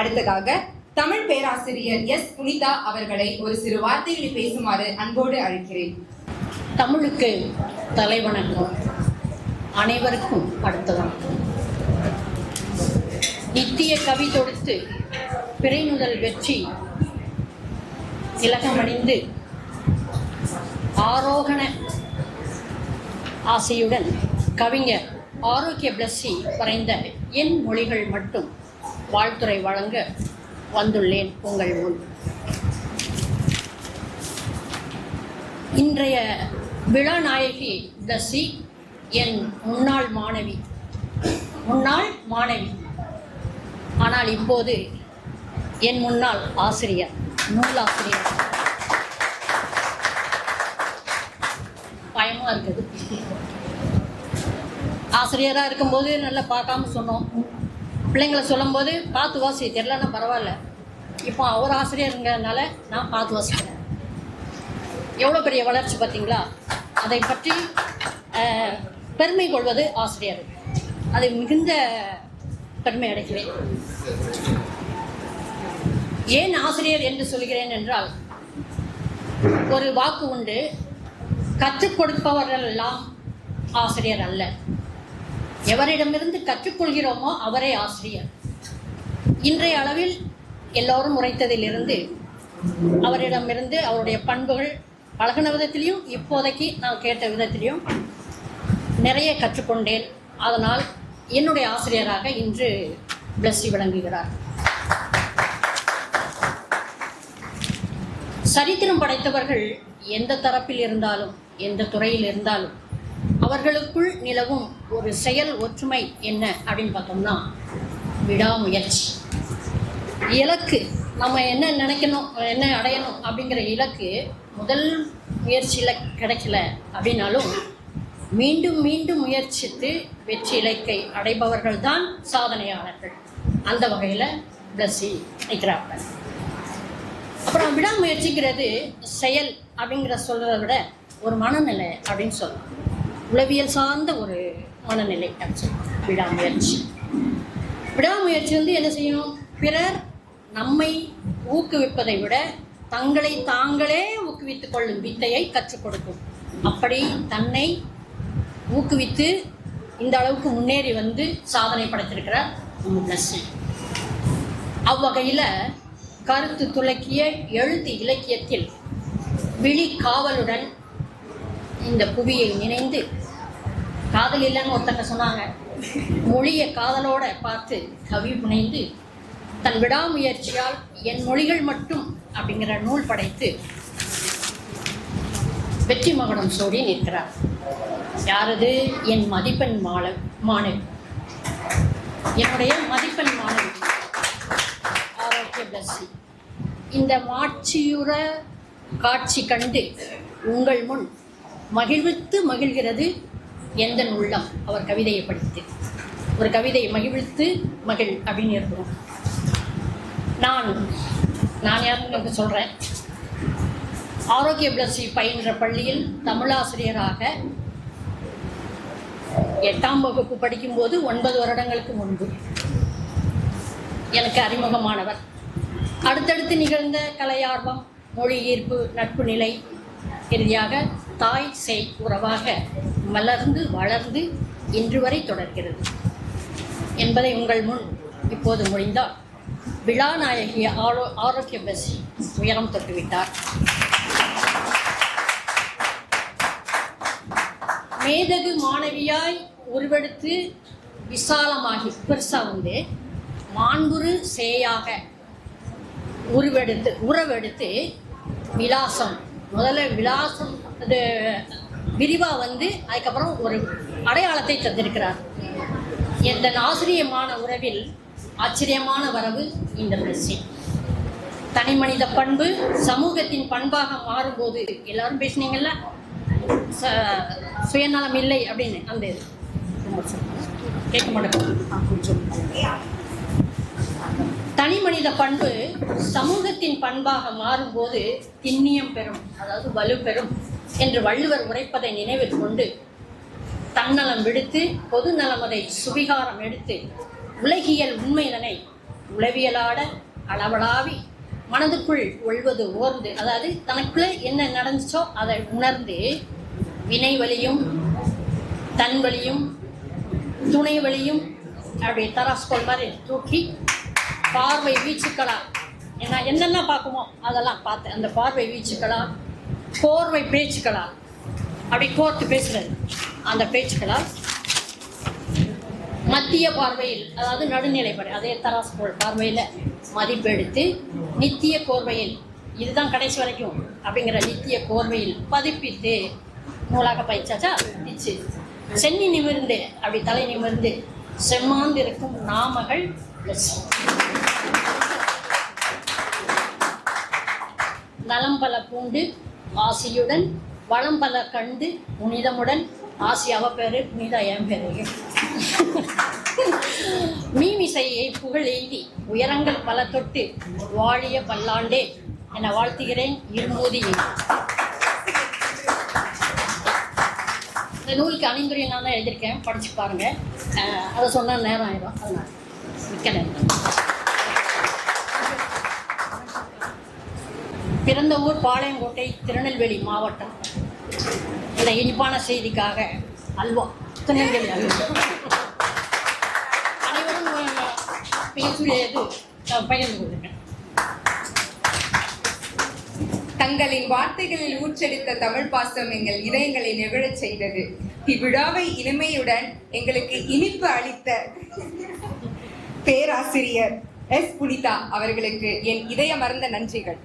அடுத்ததாக தமிழ் பேராசிரியர் எஸ் புனிதா அவர்களை ஒரு சிறு வார்த்தைகளில் பேசுமாறு அன்போடு அழைக்கிறேன். தமிழுக்கு தலைவணக்கம். அனைவருக்கும் அடுத்த வணக்கம். நித்திய கவி தொடுத்து பிறைநுதல் வெற்றி இலகமணிந்து ஆரோகண ஆசையுடன் கவிஞர் ஆரோக்கிய பிளஸ்ஸி வரைந்த என் மொழிகள் மட்டும் வாழ்த்துரை வழங்க வந்துள்ளேன் உங்கள் முன். இன்றைய விழா நாயகி பிளஸ்ஸி என் முன்னாள் மாணவி. ஆனால் இப்போது என் முன்னாள் ஆசிரியர், நூலாசிரியர். பயமாக இருக்குது. ஆசிரியராக இருக்கும்போது நல்லா பார்க்காம சொன்னோம். பிள்ளைங்களை சொல்லும்போது பார்த்து வாசி, தெரியலன்னா பரவாயில்ல. இப்போ அவர் ஆசிரியருங்கிறதுனால நான் பார்த்து வாசிக்கிறேன். எவ்வளோ பெரிய வளர்ச்சி பார்த்தீங்களா? அதை பற்றி பெருமை கொள்வது ஆசிரியர். அது மிகுந்த பெருமை அடைகிறேன். ஏன் ஆசிரியர் என்று சொல்கிறேன் என்றால், ஒரு வாக்கு உண்டு, கற்றுக் கொடுப்பவர்கள் எல்லாம் ஆசிரியர் அல்ல. எவரிடமிருந்து கற்றுக்கொள்கிறோமோ அவரே ஆசிரியர். இன்றைய அளவில் எல்லோரும் உரைத்ததிலிருந்து அவரிடமிருந்து அவருடைய பண்புகள், பழகின விதத்திலையும் இப்போதைக்கு நான் கேட்ட விதத்திலையும் நிறைய கற்றுக்கொண்டேன். அதனால் என்னுடைய ஆசிரியராக இன்று பிளஸ்ஸி விளங்குகிறார். சரித்திரம் படைத்தவர்கள் எந்த தரப்பில் இருந்தாலும், எந்த துறையில் இருந்தாலும், அவர்களுக்குள் நிலவும் ஒரு செயல் ஒற்றுமை என்ன அப்படின்னு பார்த்தோம்னா, விடாமுயற்சி. இலக்கு, நம்ம என்ன நினைக்கணும், என்ன அடையணும் அப்படிங்கிற இலக்கு முதல் முயற்சியில் கிடைக்கல அப்படின்னாலும் மீண்டும் மீண்டும் முயற்சித்து வெற்றி இலக்கை அடைபவர்கள் தான் சாதனையாளர்கள். அந்த வகையில் பிளஸ்ஸி நிற்கிறார்கள். அப்புறம் விடாமுயற்சிங்கிறது செயல் அப்படிங்கிற சொல்கிறத விட ஒரு மனநிலை அப்படின்னு சொல்லலாம். உளவியல் சார்ந்த ஒரு மனநிலை அப்படின்னு சொல்லலாம் விடாமுயற்சி. விடாமுயற்சி என்ன செய்யும்? பிறர் நம்மை ஊக்குவிப்பதை விட தங்களை தாங்களே ஊக்குவித்துக் கொள்ளும் வித்தையை கற்றுக் கொடுக்கும். அப்படி தன்னை ஊக்குவித்து இந்த அளவுக்கு முன்னேறி வந்து சாதனை படைத்திருக்கிறார் பிளஸ்ஸி. அவ்வகையில் கருத்து துலக்கிய எழுத்து இலக்கியத்தில் விழி காவலுடன் இந்த புவியை நினைந்து, காதல் இல்லைன்னு ஒருத்தங்க சொன்னாங்க, மொழியை காதலோட பார்த்து கவி புனைந்து தன் விடாமுயற்சியால் என் மொழிகள் மட்டும் அப்படிங்கிற நூல் படைத்து வெற்றி மகுடம் சூடி நிற்கிறார். யாரது? என் மதிப்பெண் மாணவி, என்னுடைய மதிப்பெண் மாணவி ஆரோக்கிய பிளஸ்ஸி. இந்த மாட்சியுற காட்சி கண்டு உங்கள் முன் மகிழ்வித்து மகிழ்கிறது எந்த உள்ளம். அவர் கவிதையை படித்து, ஒரு கவிதையை மகிழ்வித்து மகிழ் அப்படின்னு இருக்கணும். நான் யாருன்னு சொல்கிறேன். ஆரோக்கிய பிளஸ்ஸி பயின்ற பள்ளியில் தமிழாசிரியராக 8ஆம் வகுப்பு படிக்கும்போது 9 வருடங்களுக்கு முன்பு எனக்கு அறிமுகமானவர். அடுத்தடுத்து நிகழ்ந்த கலையார்வம், மொழி ஈர்ப்பு, நட்பு நிலை, இறுதியாக தாய் சேய் உறவாக மலர்ந்து வளர்ந்து இன்று வரை தொடர்கிறது என்பதை உங்கள் முன் இப்போது முடிந்தால், விழாநாயகி ஆரோக்கிய பிளஸ்ஸி உயரம் தொட்டுவிட்டார். மேதகு மாணவியாய் உருவெடுத்து விசாலமாகி பெருசாக மாண்புரு சேயாக உறவெடுத்து விலாசம், முதல்ல விலாசம் அது விரிவாக அதுக்கப்புறம் ஒரு அடையாளத்தை தந்திருக்கிறார். எந்த ஆசிரியமான உறவில் ஆச்சரியமான வரவு இந்த பிளஸ்ஸி. தனி மனித பண்பு சமூகத்தின் பண்பாக மாறும்போது, எல்லாரும் பேசினீங்கல்ல சுயநலம் இல்லை அப்படின்னு, அந்த இது கேட்க மாட்டேன். தனி மனித பண்பு சமூகத்தின் பண்பாக மாறும்போது திண்ணியம் பெறும், அதாவது வலு பெறும் என்று வள்ளுவர் உரைப்பதை நினைவில் கொண்டு தன்னலம் விடுத்து பொது நலமதை சுவிகாரம் எடுத்து உலகியல் உண்மைதனை உளவியலாட அளவலாவி மனதுக்குள் ஒழ்வது ஓர்ந்து, அதாவது தனக்குள்ள என்ன நடந்துச்சோ அதை உணர்ந்து வினை வழியும் தன் வழியும் துணை வழியும் அப்படி தராஸ்கோல் மாதிரி தூக்கி பார்வை வீச்சுக்களா என்னென்ன பார்க்குமோ அதெல்லாம் பார்த்து அந்த பார்வை வீச்சுக்களா கோர்வை பேச்சுக்களா அப்படி கோர்த்து பேசுறது அந்த பேச்சுக்களால் மத்திய பார்வையில், அதாவது நடுநிலைப்படை அதே தராஸ்கோல் பார்வையில் மதிப்பெடுத்து நித்திய கோர்வையில், இதுதான் கடைசி வரைக்கும் அப்படிங்கிற நித்திய கோர்வையில் பதிப்பித்து நூலாக பயிற்சாச்சா நிச்சு சென்னி நிமிர்ந்து அப்படி தலை நிமிர்ந்து செம்மாந்திருக்கும் நாமகள் நலம் பல பூண்டு ஆசியுடன் வளம் பல கண்டு புனிதமுடன் ஆசி அவ பேரு புனிதா என் பேரு மீமிசையை புகழ் எய்தி உயரங்கள் பல தொட்டு வாழிய பல்லாண்டே என வாழ்த்துகிறேன். இருமோதி இந்த நூலுக்கு அணிந்துரை நான் தான் எழுதியிருக்கேன், படிச்சு பாருங்க. அதை சொன்னால் நேரம் ஆயிடும், அதனால் மிக்க நேரம். பிறந்த ஊர் பாளையங்கோட்டை, திருநெல்வேலி மாவட்டம். இந்த இனிப்பான செய்திக்காக அல்வா, திருநெல்வேலி அல்வா அனைவரும் பேசுவது பகிர்ந்து கொள்ளுங்கள். தங்களின் வார்த்தைகளில் ஊற்றெடுத்த தமிழ் பாசம் எங்கள் இதயங்களை நெகிழச் செய்தது. இவ்விழாவை இனிமையுடன் எங்களுக்கு இனிப்பு அளித்த பேராசிரியர் எஸ். புனிதா அவர்களுக்கு என் இதயமர்ந்த நன்றிகள்.